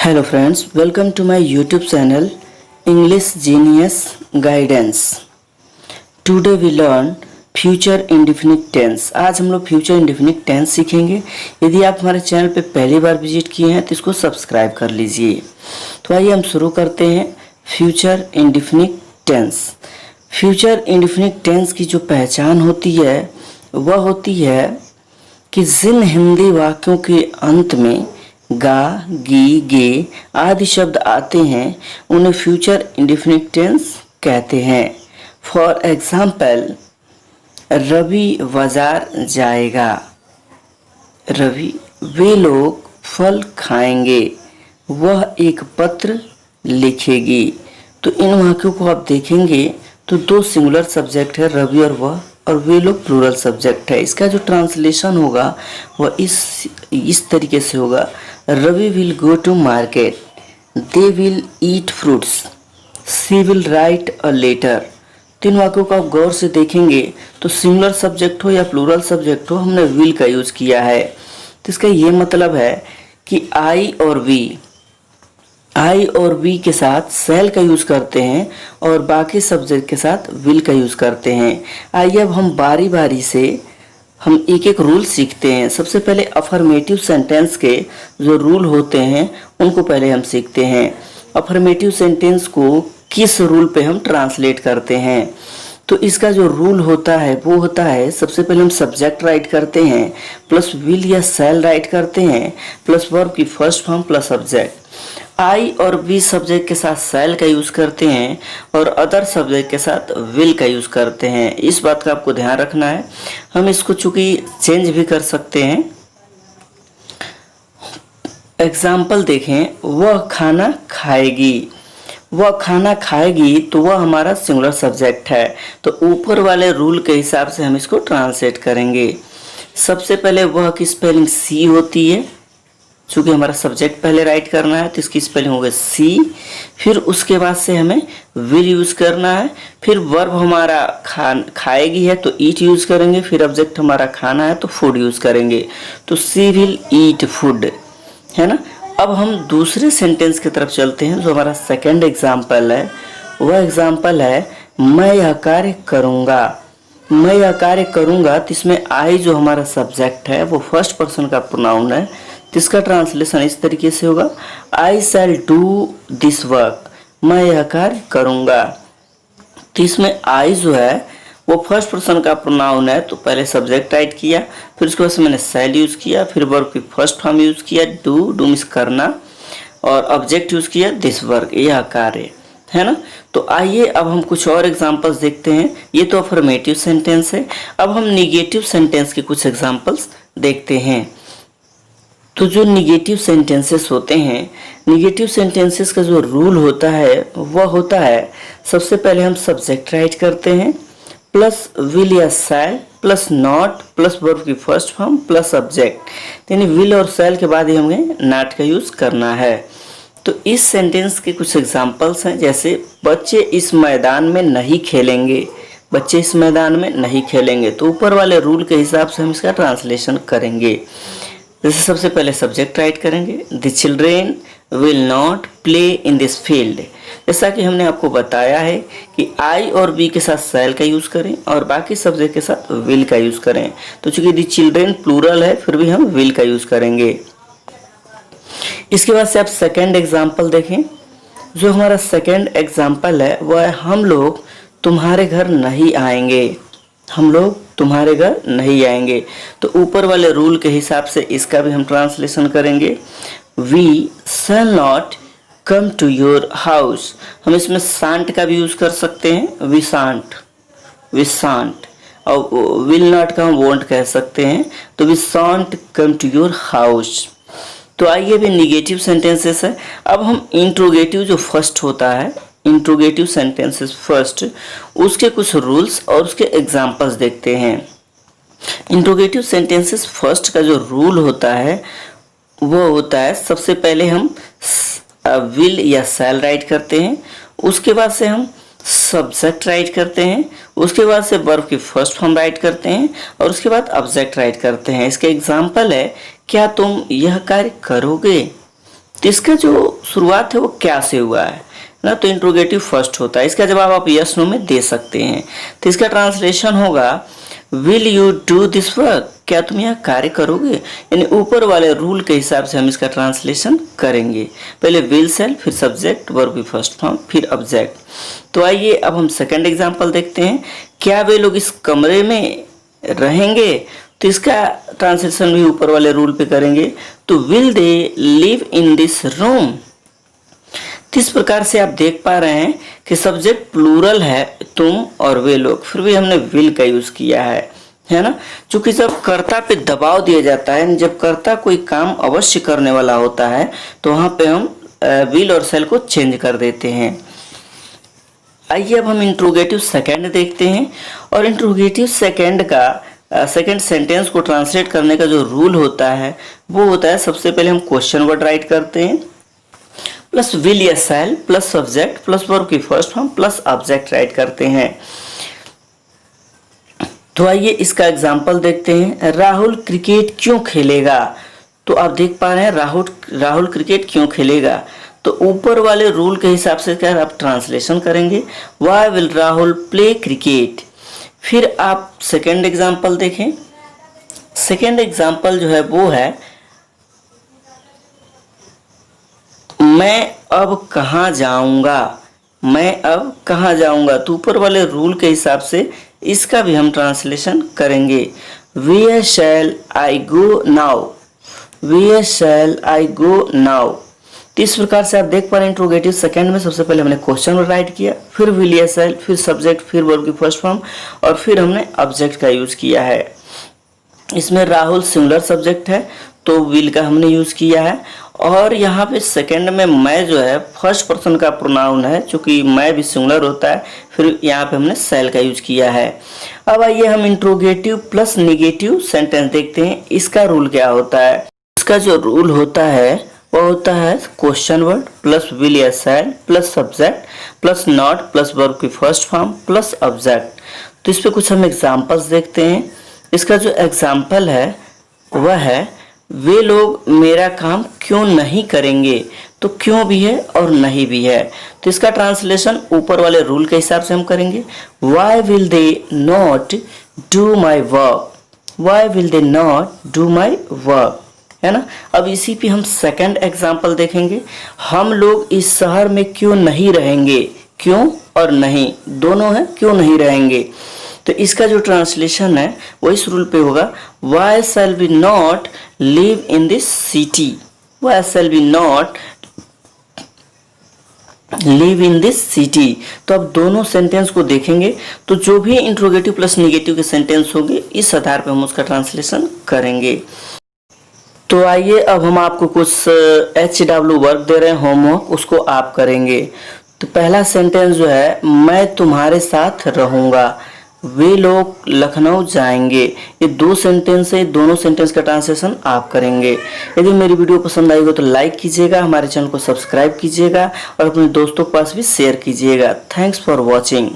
Hello friends, welcome to my YouTube channel English Genius Guidance. Today we learn future indefinite tense. आज हम लोग future indefinite tense सीखेंगे। यदि आप हमारे चैनल पे पहली बार विजिट किए हैं तो इसको सब्सक्राइब कर लीजिए। तो आइए हम शुरू करते हैं future indefinite tense. Future indefinite tense की जो पहचान होती है वह होती है कि जिन हिंदी वाक्यों के अंत में गा, गी, गे आदि शब्द आते हैं उन्हें फ्यूचर इंडेफिनिट टेंस कहते हैं। फॉर एग्जाम्पल, रवि बाजार जाएगा। रवि, वे लोग फल खाएंगे। वह एक पत्र लिखेगी। तो इन वाक्यों को आप देखेंगे तो दो सिंगुलर सब्जेक्ट है, रवि और वह, और वे लोग प्लूरल सब्जेक्ट है। इसका जो ट्रांसलेशन होगा वह इस तरीके से होगा, Ravi will go to market, they will eat fruits, she will write a letter. तीन वाक्यों को आप गौर से देखेंगे तो सिंगुलर सब्जेक्ट हो या प्लूरल सब्जेक्ट हो, हमने विल का यूज किया है। तो इसका ये मतलब है कि आई और वी के साथ सेल का यूज करते हैं और बाकी सब्जेक्ट के साथ विल का यूज करते हैं। आइए अब हम बारी बारी से हम एक एक रूल सीखते हैं। सबसे पहले अफर्मेटिव सेंटेंस के जो रूल होते हैं उनको पहले हम सीखते हैं। अफर्मेटिव सेंटेंस को किस रूल पे हम ट्रांसलेट करते हैं, तो इसका जो रूल होता है वो होता है, सबसे पहले हम सब्जेक्ट राइट करते हैं प्लस विल या सेल राइट करते हैं प्लस वर्ब की फर्स्ट फॉर्म प्लस सब्जेक्ट। आई और वी सब्जेक्ट के साथ सेल का यूज करते हैं और अदर सब्जेक्ट के साथ विल का यूज करते हैं। इस बात का आपको ध्यान रखना है। हम इसको चूंकि चेंज भी कर सकते हैं। एग्जाम्पल देखें, वह खाना खाएगी। वह खाना खाएगी तो वह हमारा सिंगुलर सब्जेक्ट है, तो ऊपर वाले रूल के हिसाब से हम इसको ट्रांसलेट करेंगे। सबसे पहले वह की स्पेलिंग सी होती है, चूंकि हमारा सब्जेक्ट पहले राइट करना है तो इसकी स्पेलिंग होगा सी। फिर उसके बाद से हमें विल यूज करना है। फिर वर्ब हमारा खाएगी है तो ईट यूज करेंगे। फिर ऑब्जेक्ट हमारा खाना है तो फूड यूज करेंगे। तो सी विल ईट फूड, है ना। अब हम दूसरे सेंटेंस की तरफ चलते हैं। जो हमारा सेकेंड एग्जाम्पल है वह एग्जाम्पल है, मैं यह कार्य करूँगा। मैं यह कार्य करूँगा, तो इसमें आई जो हमारा सब्जेक्ट है वो फर्स्ट पर्सन का प्रोनाउन है। तो इसका ट्रांसलेशन इस तरीके से होगा, आई शैल डू दिस वर्क। मैं यह कार्य करूँगा। तो इसमें आई जो है वो फर्स्ट पर्सन का प्रोनाउन है, तो पहले सब्जेक्ट राइट किया, फिर उसके बाद से मैंने शैल यूज किया, फिर वर्ब की फर्स्ट फॉर्म यूज किया डू मिस करना, और ऑब्जेक्ट यूज किया दिस वर्क, यह कार्य, है ना। तो आइए अब हम कुछ और एग्जांपल्स देखते हैं। ये तो अफर्मेटिव सेंटेंस है। अब हम निगेटिव सेंटेंस के कुछ एग्जांपल्स देखते हैं। तो जो निगेटिव सेंटेंसेस होते हैं, निगेटिव सेंटेंसेस का जो रूल होता है वह होता है, सबसे पहले हम सब्जेक्ट राइट करते हैं प्लस विल या shall plus not plus verb की फर्स्ट फॉर्म प्लस सब्जेक्ट, यानी विल और सेल के बाद ही हमें नॉट का यूज करना है। तो इस सेंटेंस के कुछ एग्जांपल्स हैं, जैसे बच्चे इस मैदान में नहीं खेलेंगे। बच्चे इस मैदान में नहीं खेलेंगे, तो ऊपर वाले रूल के हिसाब से हम इसका ट्रांसलेशन करेंगे। जैसे सबसे पहले सब्जेक्ट राइट करेंगे, the children will not play in this field. जैसा कि हमने आपको बताया है कि आई और बी के साथ सेल का यूज करें और बाकी सब्जेक्ट के साथ विल का यूज करें। तो चूंकि द चिल्ड्रेन प्लूरल है फिर भी हम विल का यूज करेंगे। इसके बाद से आप सेकेंड एग्जाम्पल देखें। जो हमारा सेकेंड एग्जाम्पल है वह है, हम लोग तुम्हारे घर नहीं आएंगे। हम लोग तुम्हारे घर नहीं आएंगे। तो ऊपर वाले रूल के हिसाब से इसका भी हम ट्रांसलेशन करेंगे, we shall not come to your house. हम इसमें शांट का भी यूज कर सकते हैं, वी शांट, और विल नॉट का हम वोंट कह सकते हैं, तो we shan't come to your house. तो आइए भी निगेटिव सेंटेंसेस है। अब हम इंट्रोगेटिव जो फर्स्ट होता है, इंट्रोगेटिव सेंटेंसेस फर्स्ट, उसके कुछ रूल्स और उसके एग्जांपल्स देखते हैं। इंट्रोगेटिव सेंटेंसेस फर्स्ट का जो रूल होता है वो होता है, सबसे पहले हम विल या सेल राइट करते हैं, उसके बाद से हम सब्जेक्ट राइट करते हैं, उसके बाद से वर्ब की फर्स्ट फॉर्म राइट करते हैं और उसके बाद ऑब्जेक्ट राइट करते हैं। इसके एग्जांपल है, क्या तुम यह कार्य करोगे? तो इसका जो शुरुआत है वो क्या से हुआ है ना, तो इंट्रोगेटिव फर्स्ट होता है। इसका जवाब आप यस नो में दे सकते हैं। तो इसका ट्रांसलेशन होगा will you do this work, क्या तुम यह कार्य करोगे। यानी ऊपर वाले रूल के हिसाब से हम इसका ट्रांसलेशन करेंगे। पहले विल सेल, फिर सब्जेक्ट, वर्ब की फर्स्ट फॉर्म, फिर ऑब्जेक्ट। तो आइए अब हम सेकंड एग्जांपल देखते हैं। क्या वे लोग इस कमरे में रहेंगे, तो इसका ट्रांसलेशन भी ऊपर वाले रूल पे करेंगे। तो will they live in this room. इस प्रकार से आप देख पा रहे हैं कि सब्जेक्ट प्लूरल है, तुम और वे लोग, फिर भी हमने विल का यूज किया है ना। क्योंकि जब कर्ता पे दबाव दिया जाता है, जब कर्ता कोई काम अवश्य करने वाला होता है, तो वहां पे हम विल और सेल को चेंज कर देते हैं। आइए अब हम इंट्रोगेटिव सेकंड देखते हैं। और इंट्रोगेटिव सेकंड का सेकंड सेंटेंस को ट्रांसलेट करने का जो रूल होता है वो होता है, सबसे पहले हम क्वेश्चन वर्ड राइट करते हैं प्लस विल या shall plus subject plus verb की first form plus object write करते हैं। तो आइए इसका एग्जांपल देखते हैं। राहुल क्रिकेट क्यों खेलेगा। तो आप देख पा रहे हैं राहुल क्रिकेट क्यों खेलेगा। तो ऊपर वाले रूल के हिसाब से क्या आप ट्रांसलेशन करेंगे, why will Rahul play cricket. फिर आप सेकेंड एग्जांपल देखें। सेकेंड एग्जांपल जो है वो है मैं अब कहाँ जाऊंगा, मैं अब कहाँ जाऊंगा। तो ऊपर वाले रूल के हिसाब से इसका भी हम ट्रांसलेशन करेंगे। Where shall I go now, where shall I go now. तो इस प्रकार से आप देख पा रहे हैं इंट्रोगेटिव सेकंड में सबसे पहले हमने क्वेश्चन राइट किया, फिर विल या शैल, फिर सब्जेक्ट, फिर वर्ब की फर्स्ट फॉर्म और फिर हमने ऑब्जेक्ट का यूज किया है। इसमें राहुल सिंगुलर सब्जेक्ट है तो विल का हमने यूज किया है। और यहाँ पे सेकंड में मैं जो है फर्स्ट पर्सन का प्रोनाउन है, चूंकि मैं भी सिंगुलर होता है, फिर यहाँ पे हमने सेल का यूज किया है। अब आइए हम इंट्रोगेटिव प्लस निगेटिव सेंटेंस देखते हैं। इसका रूल क्या होता है। इसका जो रूल होता है वो होता है क्वेश्चन वर्ड प्लस विल या shall plus subject plus not plus verb की फर्स्ट फॉर्म प्लस ऑब्जेक्ट। तो इस पे कुछ हम एग्जाम्पल्स देखते हैं। इसका जो एग्जाम्पल है वह है वे लोग मेरा काम क्यों नहीं करेंगे। तो क्यों भी है और नहीं भी है। तो इसका ट्रांसलेशन ऊपर वाले रूल के हिसाब से हम करेंगे। Why will they not do my work? Why will they not do my work? है ना। अब इसी पे हम सेकंड एग्जाम्पल देखेंगे। हम लोग इस शहर में क्यों नहीं रहेंगे। क्यों और नहीं दोनों है, क्यों नहीं रहेंगे। तो इसका जो ट्रांसलेशन है वो इस रूल पे होगा। Why shall we not live in this city? Why shall we not live in this city? तो अब दोनों सेंटेंस को देखेंगे तो जो भी इंट्रोगेटिव प्लस निगेटिव के सेंटेंस होंगे इस आधार पे हम उसका ट्रांसलेशन करेंगे। तो आइए अब हम आपको कुछ HW वर्क दे रहे हैं होमवर्क, उसको आप करेंगे। तो पहला सेंटेंस जो है मैं तुम्हारे साथ रहूंगा, वे लोग लखनऊ जाएंगे। ये दो सेंटेंस है, दोनों सेंटेंस का ट्रांसलेशन आप करेंगे। यदि मेरी वीडियो पसंद आई हो तो लाइक कीजिएगा, हमारे चैनल को सब्सक्राइब कीजिएगा और अपने दोस्तों के पास भी शेयर कीजिएगा। Thanks for watching.